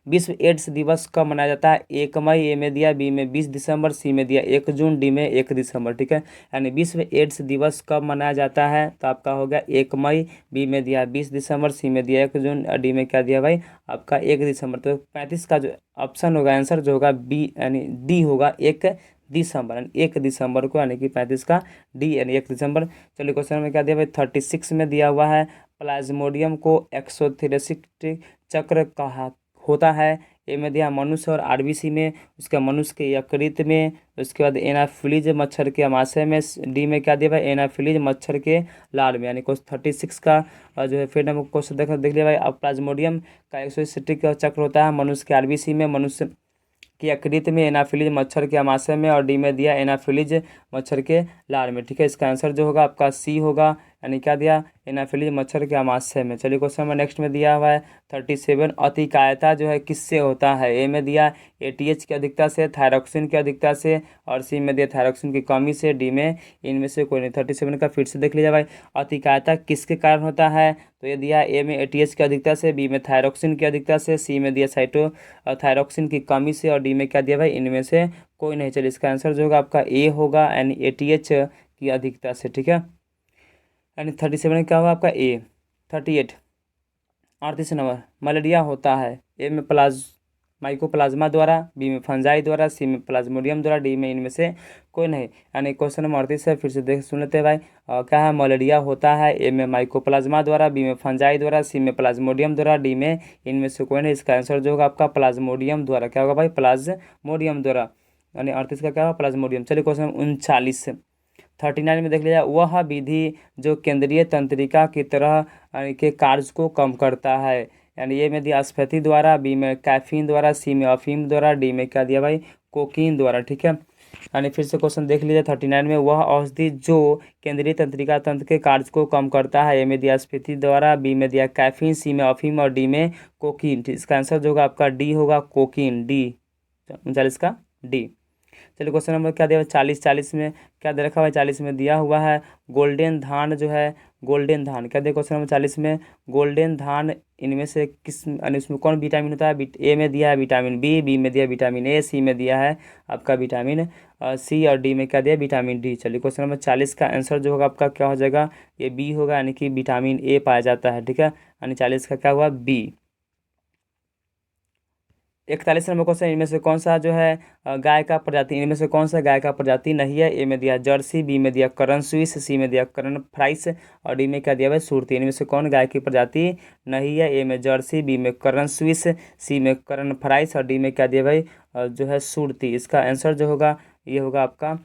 विश्व एड्स दिवस कब मनाया जाता है। 1 मई, ए में दिया, बी में 20 दिसंबर, सी में दिया 1 जून, डी में 1 दिसंबर। ठीक है, यानी विश्व एड्स दिवस कब मनाया जाता है, तो आपका हो गया 1 मई, बी में दिया 20 दिसंबर, सी में दिया 1 जून, और डी में क्या दिया भाई आपका 1 दिसंबर। तो 35 का जो ऑप्शन होगा आंसर जो होगा बी यानी डी होगा 1 दिसंबर, यानी 1 दिसंबर को, यानी कि 35 का डी यानी 1 दिसंबर। चलिए क्वेश्चन में क्या दिया भाई 36 में दिया हुआ है प्लाज्मोडियम को एक्सोथेरेसिक चक्र कहा होता है। ए में दिया मनुष्य और आरबीसी में, उसके मनुष्य के यकृत में, उसके बाद एनाफिलीज मच्छर के आमाशय में, डी में क्या दिया भाई एनाफिलीज मच्छर के लाल में। यानी क्वेश्चन 36 का जो है फिर नंबर क्वेश्चन देख लिया भाई। अब प्लाज्मोडियम का एक्सोथेरेसिक चक्र होता है मनुष्य के आरबीसी में, मनुष्य की यकृत में, एनाफिलीज मच्छर के आमाशय में, और डी में दिया एनाफिलीज मच्छर के लार में। ठीक है, इसका आंसर जो होगा आपका सी होगा, यानी क्या दिया एनाफिलीज मच्छर के आमाशय में। चलिए क्वेश्चन नंबर नेक्स्ट में दिया हुआ है 37, अतिकायता जो है किससे होता है। ए में दिया एटीएच की अधिकता से, थायरॉक्सिन की अधिकता से, और सी में दिया थायरॉक्सिन की कमी से, डी में इनमें से कोई नहीं। 37 का फिर से देख लीजिए भाई, अतिकायता किसके कारण होता है। तो ये दिया ए में एटीएच की अधिकता से, बी में थायरॉक्सिन की अधिकता से, सी में दिया थायरॉक्सिन की कमी से, और डी में क्या दिया भाई इनमें से कोई नहीं। चलिए इसका आंसर जो होगा आपका ए होगा, यानी एटीएच की अधिकता से। ठीक है, यानी 37 क्या होगा आपका ए। 38 38 नंबर, मलेरिया होता है ए में माइकोप्लाज्मा द्वारा, बी में फंजाई द्वारा, सी में प्लाज्मोडियम द्वारा, डी में इनमें से कोई नहीं। यानी क्वेश्चन नंबर 38 है, फिर से देख सुन लेते हैं भाई। क्या है मलेरिया होता है ए में माइकोप्लाज्मा द्वारा, बी में फंजाई द्वारा, सी में प्लाज्मोडियम द्वारा, डी में इनमें से कोई नहीं। इसका आंसर जो होगा आपका प्लाज्मोडियम द्वारा। क्या होगा भाई प्लाज्मोडियम द्वारा, यानी 38 का क्या होगा प्लाज्मोडियम। चलिए क्वेश्चन 39 39 में देख लिया, वह विधि जो केंद्रीय तंत्रिका की तरह के कार्य को कम करता है। यानी ए में दिया स्फीति द्वारा, बी में कैफीन द्वारा, सी में अफीम द्वारा, डी में क्या दिया भाई कोकीन द्वारा। ठीक है, यानी फिर से क्वेश्चन देख लीजिए 39 में, वह औषधि जो केंद्रीय तंत्रिका तंत्र के कार्य को कम करता है। ए में दिया स्फीति द्वारा, बी में दिया कैफीन, सी में अफीम और डी में कोकीन। इसका आंसर जो होगा आपका डी होगा, कोकीन, डी 39 का डी। चलिए क्वेश्चन नंबर क्या दिया हुआ 40। 40 में क्या दे रखा हुआ है? 40 में दिया हुआ है गोल्डन धान जो है, गोल्डन धान क्या दिया क्वेश्चन नंबर 40 में? गोल्डन धान इनमें से किस, यानी इसमें कौन विटामिन होता है? ए में दिया है विटामिन बी, बी में दिया विटामिन ए, सी में दिया है आपका विटामिन सी और डी में क्या दिया? Vitamin D. चलिए क्वेश्चन नंबर 40 का आंसर जो होगा आपका क्या हो जाएगा? ये बी होगा, यानी कि विटामिन ए पाया जाता है। ठीक है, यानी 40 का क्या हुआ? बी। 41 नंबर क्वेश्चन, इनमें से कौन सा जो है गाय का प्रजाति, इनमें से कौन सा गाय का प्रजाति नहीं है? ए में दिया जर्सी, बी में दिया करन स्विस, सी में दिया करन फ्राइस और डी में क्या दिया हुआ है? सुरती। इनमें से कौन गाय की प्रजाति नहीं है? ए में जर्सी, बी में करन स्विस, सी में करन फ्राइस और डी में क्या दिया भाई? जो है सुरती। इसका आंसर जो होगा ये होगा आपका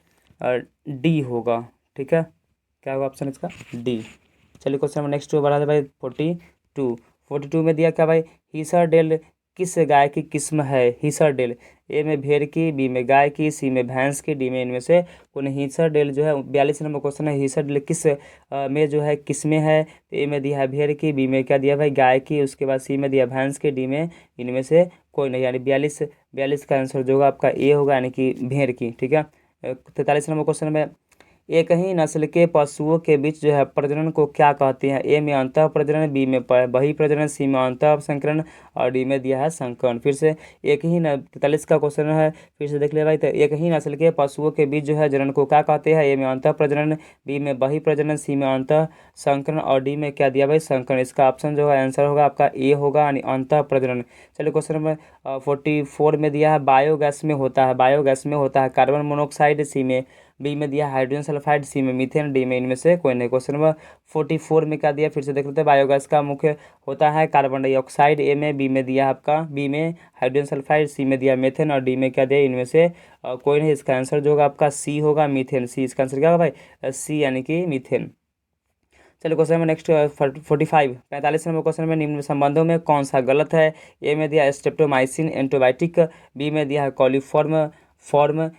डी होगा। ठीक है, क्या होगा ऑप्शन इसका? डी। चलिए क्वेश्चन नंबर नेक्स्ट बढ़ा दे भाई 42। 42 में दिया क्या भाई? हीसरडेल किस गाय की किस्म है? हीसरडेल, ए में भेड़ की, बी में गाय की, सी में भैंस की, डी में इनमें से कौन? हीसरडेल जो है 42 नंबर क्वेश्चन है, हीसरडेल किस में जो है किस्में है? तो ए में दिया है भेड़ की, बी में क्या दिया भाई? गाय की, उसके बाद सी में दिया भैंस की, डी में इनमें से कोई नहीं, यानी 42 का आंसर जो होगा आपका ए होगा, यानी कि भेड़ की। ठीक है, 43 नंबर क्वेश्चन में, एक ही नस्ल के पशुओं के बीच जो है प्रजनन को क्या कहते हैं? ए में अंतः प्रजनन, बी में बहिः प्रजनन, सी में अंतः संकरण और डी में दिया है संकरण। फिर से एक ही 43 का क्वेश्चन है, फिर से देख ले भाई। तो एक ही नस्ल के पशुओं के बीच जो है जनन को क्या कहते हैं? ए में अंतः प्रजनन, बी में बहिः प्रजनन, सी में अंतः संकरण और डी में क्या दिया भाई? संकरण। इसका ऑप्शन जो है आंसर होगा आपका ए होगा, यानी अंतः प्रजनन। चलिए क्वेश्चन नंबर 44 में दिया है बायोगैस में होता है, बायोगैस में होता है कार्बन मोनोऑक्साइड, सी में, बी में दिया हाइड्रोजन सल्फाइड, सी में मीथेन, डी में इनमें से कोई नहीं। क्वेश्चन नंबर 44 में क्या दिया फिर से देख लेते हैं। बायोगैस का मुख्य होता है कार्बन डाइऑक्साइड, ए में, बी में दिया आपका, बी में हाइड्रोजन सल्फाइड, सी में दिया मीथेन और डी में क्या दिया? इनमें से कोई नहीं। इसका आंसर जो होगा आपका सी होगा, मीथेन। सी इसका आंसर क्या होगा भाई? सी, यानी कि मीथेन। चलिए क्वेश्चन में नेक्स्ट 45 नंबर क्वेश्चन में, निम्न संबंधों में कौन सा गलत है? ए में दिया स्ट्रेप्टोमाइसिन एंटीबायोटिक, बी में दिया है कॉलीफॉर्म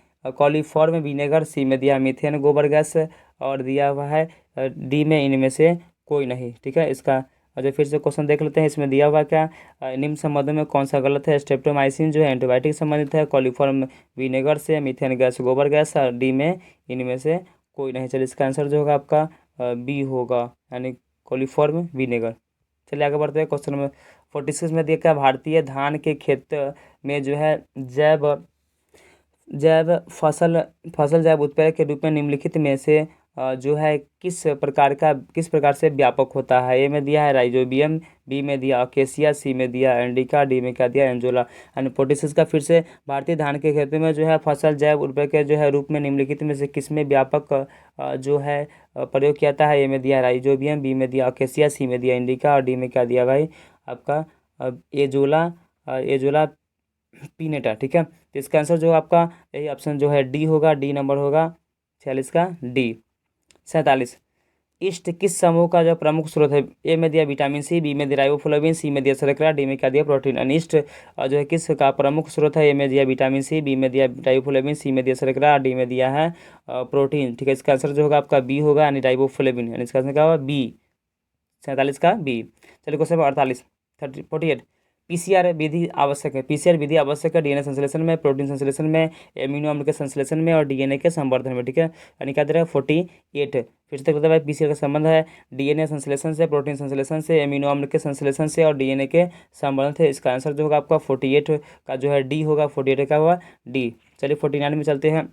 विनेगर, सी में दिया मीथेन गोबर गैस और दिया हुआ है डी में इनमें से कोई नहीं। ठीक है, इसका जो फिर से क्वेश्चन देख लेते हैं। इसमें दिया हुआ क्या? निम्न संबंधों में कौन सा गलत है? स्ट्रेप्टोमाइसिन जो है एंटीबायोटिक संबंधित है, कॉलीफॉर्म विनेगर से, मीथेन गैस गोबर गैस और डी में इनमें से कोई नहीं। चलिए इसका आंसर जो होगा आपका बी होगा, यानी कॉलीफॉर्म विनेगर। चलिए आगे बढ़ते हैं। क्वेश्चन नंबर 46 में दिया क्या? भारतीय धान के खेत में जो है जैव जैव फसल जैव उत्प्रेरक के रूप में निम्नलिखित में से जो है किस प्रकार से व्यापक होता है? ए में दिया है राइजोबियम, बी में दिया अकेसिया, सी में दिया एंडिका, डी में क्या दिया? एंजोला। यानी 46 का फिर से, भारतीय धान के खेतों में जो है फसल जैव उर्वरक के जो है रूप में निम्नलिखित में से किसमें व्यापक जो है प्रयोग किया जाता है? ए में दिया राइजोबियम, बी में दिया अकेसिया, सी में दिया इंडिका और डी में क्या दिया भाई? आपका एजोला एजोला पीनेटा। ठीक है, तो इसका आंसर जो आपका यही ऑप्शन जो है डी होगा, डी नंबर होगा 46 का डी। 47, ईस्ट किस समूह का जो प्रमुख स्रोत है? ए में दिया विटामिन सी, बी में दिया राइबोफ्लाविन, सी में दिया शर्करा, डी में क्या दिया? प्रोटीन। अनिष्ट जो है किस का प्रमुख स्रोत है? ए में दिया विटामिन सी, बी में दिया राइबोफ्लाविन, सी में दिया शर्करा, डी में दिया है प्रोटीन। ठीक है, इसका आंसर जो होगा आपका बी होगा, यानी राइबोफ्लाविन। यानी इसका आंसर क्या होगा? बी, 47 का बी। चलिए क्वेश्चन 48 48, पीसीआर विधि आवश्यक है। पीसीआर विधि आवश्यक है डीएनए संश्लेषण में, प्रोटीन संश्लेषण में, एमिनो अम्ल के संश्लेषण में और डीएनए के संवर्धन में। ठीक है, यानी क्या दे रहा है? 48। फिर से बताया पीसीआर का संबंध है डीएनए संश्लेषण से, प्रोटीन संश्लेषण से, एमिनो अम्ल के संश्लेषण से और डीएनए के संवर्धन से। इसका आंसर जो होगा आपका 48 का जो है डी होगा, 48 का हुआ डी। चलिए 49 में चलते हैं।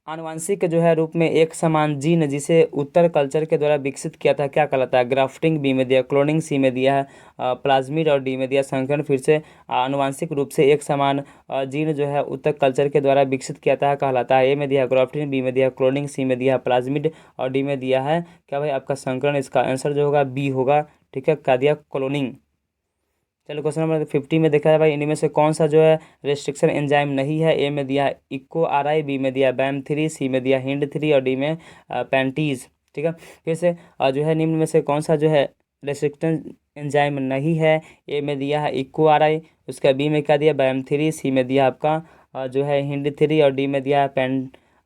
आनुवांशिक जो है रूप में एक समान जीन जिसे उत्तर कल्चर के द्वारा विकसित किया था क्या कहलाता है? ग्राफ्टिंग, बी में दिया क्लोनिंग, सी में दिया है प्लाज्मिड और डी में दिया संकरण। फिर से आनुवांशिक रूप से एक समान जीन जो है उत्तर कल्चर के द्वारा विकसित किया था कहलाता है। ए में दिया ग्राफ्टिंग, बी में दिया क्लोनिंग, सी में दिया प्लाज्मिड और डी में दिया है क्या भाई? आपका संकरण। इसका आंसर जो होगा बी होगा। ठीक है, क्या दिया? क्लोनिंग। चलो क्वेश्चन नंबर 50 में देखा है भाई, इनमें से कौन सा जो है रेस्ट्रिक्शन एंजाइम नहीं है? ए में दिया इको आर आई, बी में दिया बैम 3, सी में दिया हिंड 3 और डी में पैंटीज। ठीक है, फिर से जो है निम्न में से कौन सा जो है रेस्ट्रिक्शन एंजाइम नहीं है? ए में दिया है इको आर आई, उसका बी में क्या दिया? बैम 3, सी में दिया आपका जो है हिंड 3 और डी में दिया है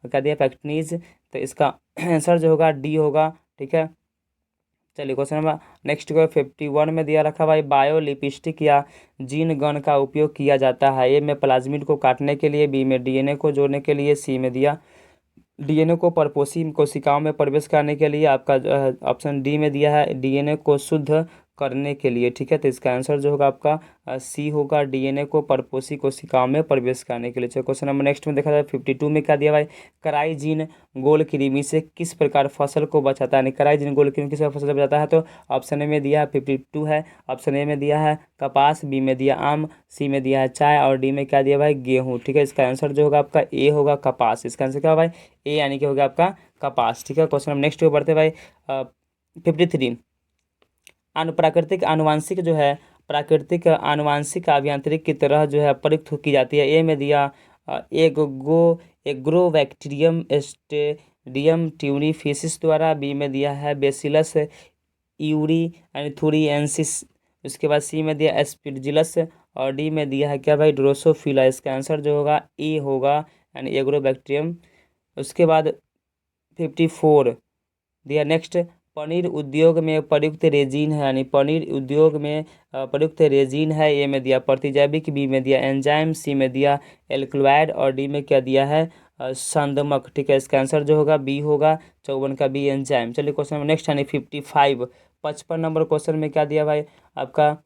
क्या दिया पैक्टनीज। तो इसका आंसर जो होगा डी होगा। ठीक है, चलिए क्वेश्चन नंबर नेक्स्ट को 51 में दिया रखा भाई, बायो लिपिस्टिक या जीन गन का उपयोग किया जाता है। ए में प्लाज्मिड को काटने के लिए, बी में डीएनए को जोड़ने के लिए, सी में दिया डीएनए को परपोषी कोशिकाओं में प्रवेश करने के लिए, आपका ऑप्शन डी में दिया है डीएनए को शुद्ध करने के लिए। ठीक है, तो इसका आंसर जो होगा आपका सी होगा, डीएनए को परपोषी कोशिकाओं में प्रवेश करने के लिए। चलो क्वेश्चन नंबर नेक्स्ट में देखा जाए 52 में क्या दिया भाई, कराइजीन गोल कृमि से किस प्रकार फसल को बचाता है। यानी कराइजीन गोल कृमि किस प्रकार फसल बचाता है। तो ऑप्शन ए में दिया है 52 है, ऑप्शन ए में दिया है कपास, बी में दिया आम, सी में दिया है चाय और डी में क्या दिया भाई गेहूँ। ठीक है, इसका आंसर जो होगा आपका ए होगा कपास। इसका आंसर क्या भाई ए यानी कि हो गया आपका कपास। ठीक है, क्वेश्चन हम नेक्स्ट पे बढ़ते भाई 53, प्राकृतिक आनुवांशिक जो है प्राकृतिक आनुवांशिक अभियांत्रिक की तरह जो है प्रयुक्त की जाती है। ए में दिया एग्रोबैक्टीरियम स्टेडियम ट्यूनिफिसिस द्वारा, बी में दिया है बेसिलस यूरी एंथुरिएंसिस, उसके बाद सी में दिया एस्पिरजिलस और डी में दिया है क्या भाई ड्रोसोफिला। इसका आंसर जो होगा ए होगा यानी एग्रोबैक्टीरियम। उसके बाद 54 दिया नेक्स्ट, पनीर उद्योग में प्रयुक्त रेजिन है। यानी पनीर उद्योग में प्रयुक्त रेजिन है। ए में दिया प्रतिजैविक, बी में दिया एंजाइम, सी में दिया एल्कलॉइड और डी में क्या दिया है संदमक। ठीक है, इसका आंसर जो होगा बी होगा 54 का बी एंजाइम। चलिए क्वेश्चन नेक्स्ट यानी 55 55 नंबर क्वेश्चन में क्या दिया भाई आपका,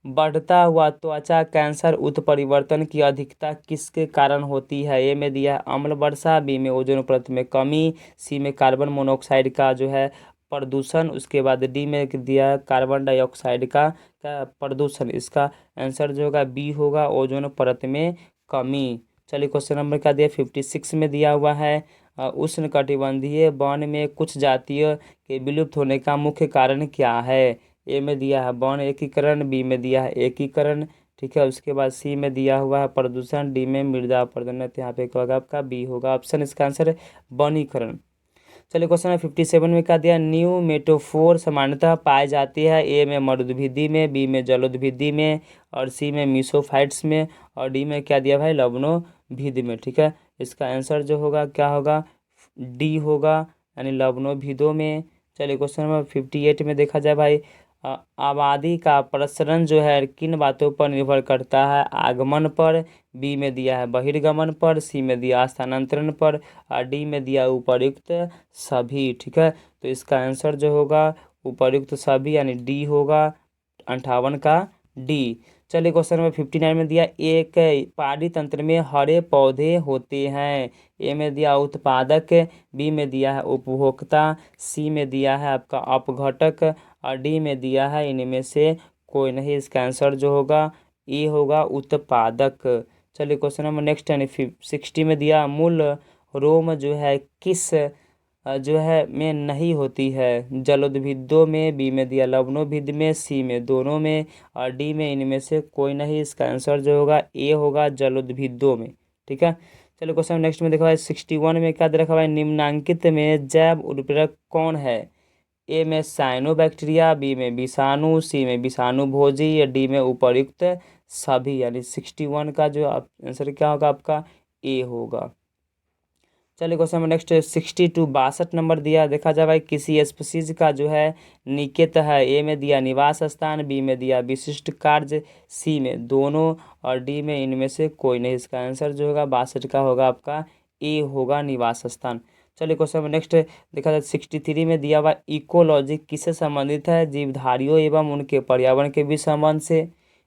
बढ़ता हुआ त्वचा कैंसर उत्परिवर्तन की अधिकता किसके कारण होती है। ए में दिया है अम्ल वर्षा, बी में ओजोन परत में कमी, सी में कार्बन मोनोऑक्साइड का जो है प्रदूषण, उसके बाद डी में दिया कार्बन डाइऑक्साइड का प्रदूषण। इसका आंसर जो होगा बी होगा ओजोन परत में कमी। चलिए क्वेश्चन नंबर क्या दिया 56 में दिया हुआ है, उष्णकटिबंधीय वन में कुछ जातियों के विलुप्त होने का मुख्य कारण क्या है। ए में दिया है वन एकीकरण, बी में दिया है एकीकरण। ठीक है, उसके बाद सी में दिया हुआ है प्रदूषण, डी में मृदा अपरदन। यहाँ पे क्या होगा आपका बी होगा ऑप्शन, इसका आंसर है वनीकरण। चलिए क्वेश्चन 57 में क्या दिया, न्यू मेटोफोर सामान्यतः पाई जाती है। ए में मरुद्भिदी में, बी में जलोद्भिदी में और सी में मीसोफाइट्स में और डी में क्या दिया भाई लवणोभिद में। ठीक है, इसका आंसर जो होगा क्या होगा डी होगा यानी लवणोभिदों में। चलिए क्वेश्चन नंबर 58 में देखा जाए भाई, आबादी का प्रसरण जो है किन बातों पर निर्भर करता है। आगमन पर, बी में दिया है बहिर्गमन पर, सी में दिया स्थानांतरण पर और डी में दिया उपर्युक्त सभी। ठीक है, तो इसका आंसर जो होगा उपर्युक्त सभी यानी डी होगा 58 का डी। चलिए क्वेश्चन नंबर 59 में दिया, एक पारी तंत्र में हरे पौधे होते हैं। ए में दिया उत्पादक, बी में दिया है उपभोक्ता, सी में दिया है आपका अपघटक और डी में दिया है इनमें से कोई नहीं। इसका आंसर जो होगा ए होगा उत्पादक। चलिए क्वेश्चन नंबर नेक्स्ट यानी 60 में दिया, मूल रोम जो है किस जो है में नहीं होती है। जलोद्भिदों में, बी में दिया लवणोभिद में, सी में दोनों में और डी में इनमें से कोई नहीं। इसका आंसर जो होगा ए होगा जलोद्भिदों में। ठीक है, चलो क्वेश्चन नेक्स्ट में देखा भाई 61 में क्या दे रखा भाई, निम्नांकित में जैव उर्वरक कौन है। ए में साइनोबैक्टीरिया, बी में विषाणु, सी में विषाणुभोजी या डी में उपर्युक्त सभी। यानी 61 का जो आंसर क्या होगा आपका ए होगा। चलिए क्वेश्चन नंबर नेक्स्ट 62 नंबर दिया, देखा जाए भाई किसी स्पीसीज का जो है निकेत है। ए में दिया निवास स्थान, बी में दिया विशिष्ट कार्य, सी में दोनों और डी में इनमें से कोई नहीं। इसका आंसर जो होगा 62 का होगा आपका ए होगा निवास स्थान। चलिए क्वेश्चन नंबर नेक्स्ट देखा जाए 63 में दिया हुआ, इकोलॉजी किससे संबंधित है। जीवधारियों एवं उनके पर्यावरण के बीच संबंध से,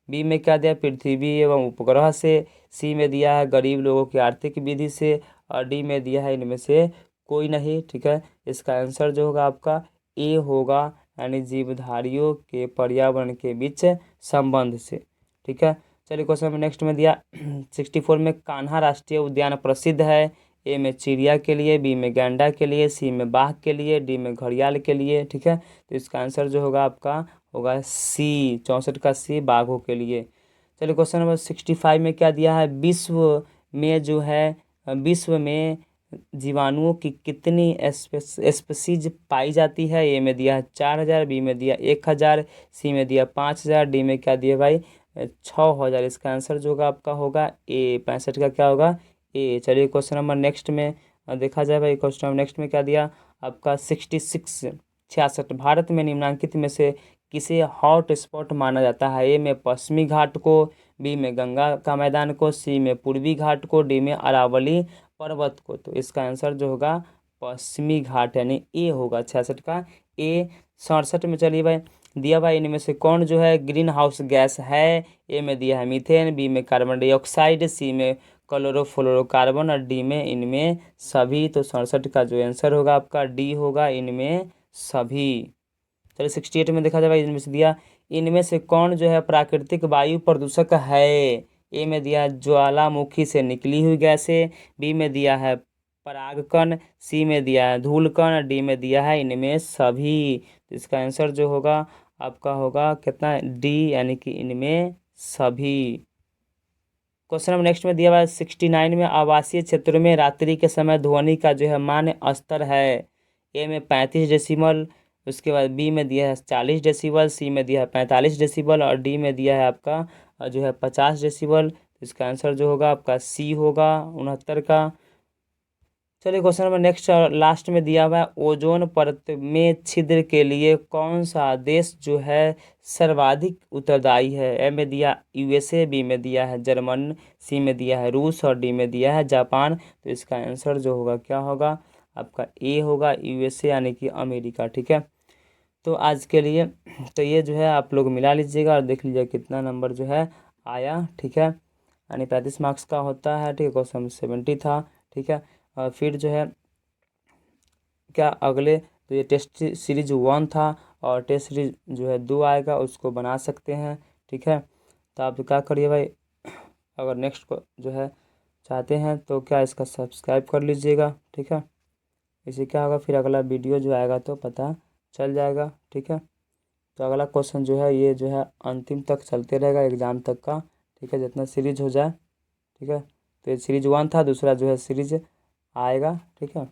बी में क्या दिया पृथ्वी एवं उपग्रह से, सी में दिया है गरीब लोगों की आर्थिक विधि से और डी में दिया है इनमें से कोई नहीं। ठीक है, इसका आंसर जो होगा आपका ए होगा यानी जीवधारियों के पर्यावरण के बीच संबंध से। ठीक है, चलिए क्वेश्चन नंबर नेक्स्ट में दिया 64 में कान्हा राष्ट्रीय उद्यान प्रसिद्ध है। ए में चिड़िया के लिए, बी में गैंडा के लिए, सी में बाघ के लिए, डी में घड़ियाल के लिए। ठीक है, तो इसका आंसर जो होगा आपका होगा सी 64 का सी बाघों के लिए। चलिए क्वेश्चन नंबर 65 में क्या दिया है, विश्व में जो है विश्व में जीवाणुओं की कितनी स्पीसीज पाई जाती है। ए में दिया है 4000, बी में दिया 1000, सी में दिया 5000, डी में क्या दिया भाई 6,000। इसका आंसर जो होगा आपका होगा ए। 65 का क्या होगा? ए। चलिए क्वेश्चन नंबर नेक्स्ट में देखा जाए भाई। क्वेश्चन नंबर नेक्स्ट में क्या दिया आपका 66 66। भारत में निम्नलिखित में से किसे हॉट स्पॉट माना जाता है? ए में पश्चिमी घाट को, बी में गंगा का मैदान को, सी में पूर्वी घाट को, डी में अरावली पर्वत को। तो इसका आंसर जो होगा पश्चिमी घाट यानी ए होगा 66 का ए। 67 में चलिए भाई दिया भाई इनमें से कौन जो है ग्रीन हाउस गैस है? ए में दिया है मीथेन, बी में कार्बन डाइऑक्साइड, सी में क्लोरोफ्लोरोकार्बन और डी में इनमें सभी। तो 67 का जो आंसर होगा आपका डी होगा इनमें सभी। चलिए 68 में देखा जाए इनमें से दिया इनमें से कौन जो है प्राकृतिक वायु प्रदूषक है? ए में दिया है ज्वालामुखी से निकली हुई गैसें, बी में दिया है परागकण, सी में दिया है धूलकण, डी में दिया है इनमें सभी। तो इसका आंसर जो होगा आपका होगा कितना? डी यानी कि इनमें सभी। क्वेश्चन नंबर नेक्स्ट में दिया हुआ है 69 में आवासीय क्षेत्रों में रात्रि के समय ध्वनि का जो है मान्य स्तर है। ए में 35 डेसिबल, उसके बाद बी में दिया है 40 डेसिबल, सी में दिया है 45 डेसिबल और डी में दिया है आपका जो है 50 डेसिबल। इसका आंसर जो होगा आपका सी होगा 69 का। चलिए क्वेश्चन नंबर नेक्स्ट लास्ट में दिया हुआ है ओजोन परत में छिद्र के लिए कौन सा देश जो है सर्वाधिक उत्तरदायी है? ए में दिया यूएसए, बी में दिया है जर्मन, सी में दिया है रूस और डी में दिया है जापान। तो इसका आंसर जो होगा क्या होगा आपका? ए होगा यूएसए यानी कि अमेरिका। ठीक है, तो आज के लिए तो ये जो है आप लोग मिला लीजिएगा और देख लीजिए कितना नंबर जो है आया। ठीक है, यानी 35 मार्क्स का होता है। ठीक है, क्वेश्चन 70 था। ठीक है, और फिर जो है क्या अगले तो ये टेस्ट सीरीज 1 था और टेस्ट सीरीज जो है 2 आएगा उसको बना सकते हैं। ठीक है, तो आप क्या करिए भाई अगर नेक्स्ट को जो है चाहते हैं तो क्या इसका सब्सक्राइब कर लीजिएगा। ठीक है, इससे क्या होगा फिर अगला वीडियो जो आएगा तो पता चल जाएगा। ठीक है, तो अगला क्वेश्चन जो है ये जो है अंतिम तक चलते रहेगा एग्ज़ाम तक का। ठीक है, जितना सीरीज हो जाए। ठीक है, तो ये सीरीज 1 था, दूसरा जो है सीरीज आएगा। ठीक है।